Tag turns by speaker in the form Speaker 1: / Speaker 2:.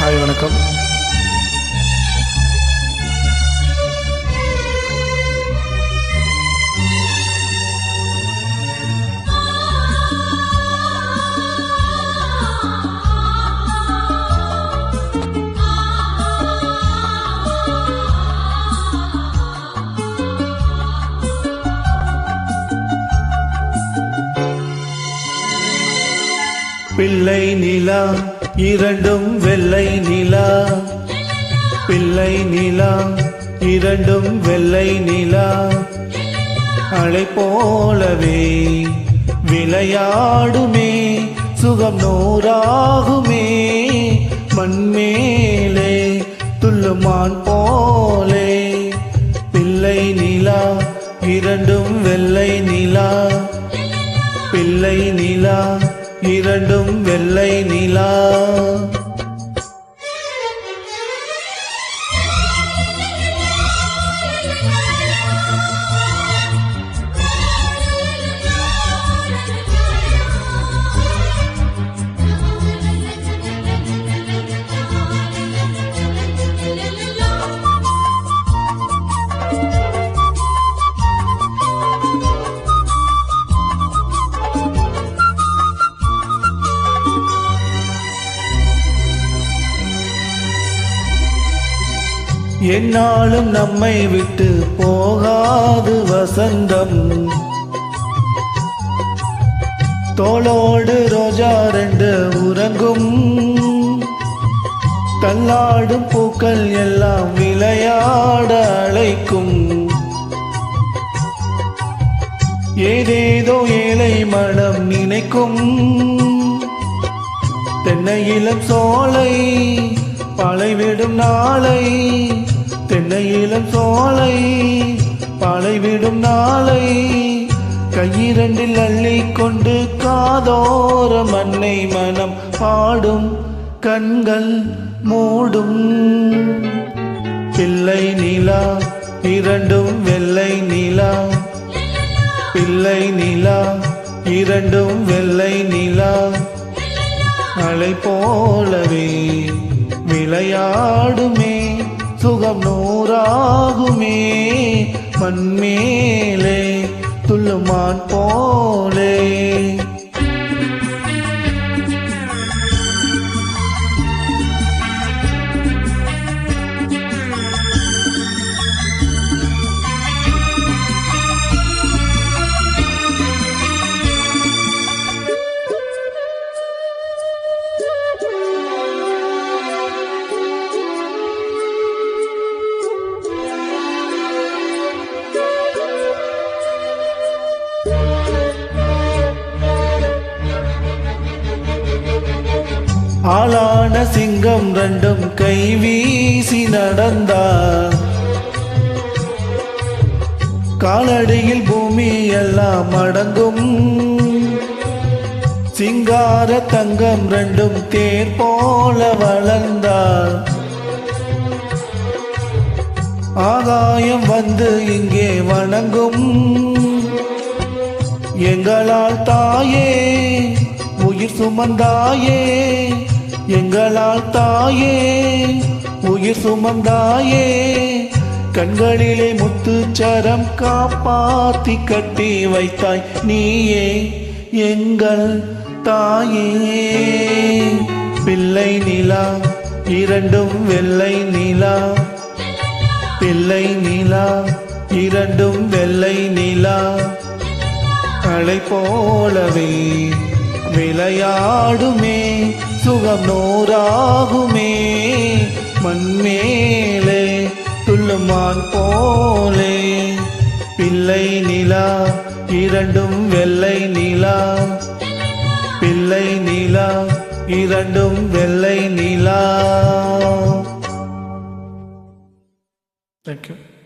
Speaker 1: Hi வணக்கம். பிள்ளை நிலா இரண்டும் வெள்ளை நிலா, பிள்ளை நிலா இரண்டும் வெள்ளை நிலா, அலை போலவே விளையாடுமே சுகம் நூறாகுமே, மண்மேலே துள்ளுமான் போலே. பிள்ளை நிலா இரண்டும் வெள்ளை நிலா, பிள்ளை நிலா இரண்டும் வெள்ளை நிலா. என்னாலும் நம்மை விட்டு போகாது வசந்தம், தோளோடு ரோஜா ரெண்டு உறங்கும், தள்ளாடும் பூக்கள் எல்லாம் விளையாட அழைக்கும், ஏதேதோ ஏழை மனம் நினைக்கும். தென்னையிலம் சோலை பாலைவிடும் நாளை, தென்னையிலம் சோலை பாலைவிடும் நாளை, கையிரண்டில் அள்ளி கொண்டு காதோர மண்ணை மனம் பாடும் கண்கள் மூடும். பிள்ளை நிலா இரண்டும் வெள்ளை நிலா, பிள்ளை நிலா இரண்டும் வெள்ளை நிலா, அலை போலவே விளையாடுமே சுகம் நூறாகுமே, மண்மேலே துள்ளுமான் போலே. ஆளான சிங்கம் ரெண்டும் கை வீசி நடந்தார், காலடியில் பூமி எல்லாம் அடங்கும், சிங்கார தங்கம் ரெண்டும் தேர் போல வளர்ந்தார், ஆகாயம் வந்து இங்கே வணங்கும். எங்களால் தாயே உயிர் சுமந்தாயே, எங்களால் தாயே உயிர் சுமந்தாயே, கண்களிலே முத்துச்சரம் காப்பாத்தி கட்டி வைத்தாய் நீயே எங்கள் தாயே. பிள்ளை நிலா இரண்டும் வெள்ளை நிலா, பிள்ளை நிலா இரண்டும் வெள்ளை நிலா, அலை போலவே விளையாடுமே சுகம் நூறாகுமே, மண்மேலே துள்ளுமான் போலே. பிள்ளை நிலா இரண்டும் வெள்ளை நிலா, பிள்ளை நிலா இரண்டும் வெள்ளை நிலா. Thank you.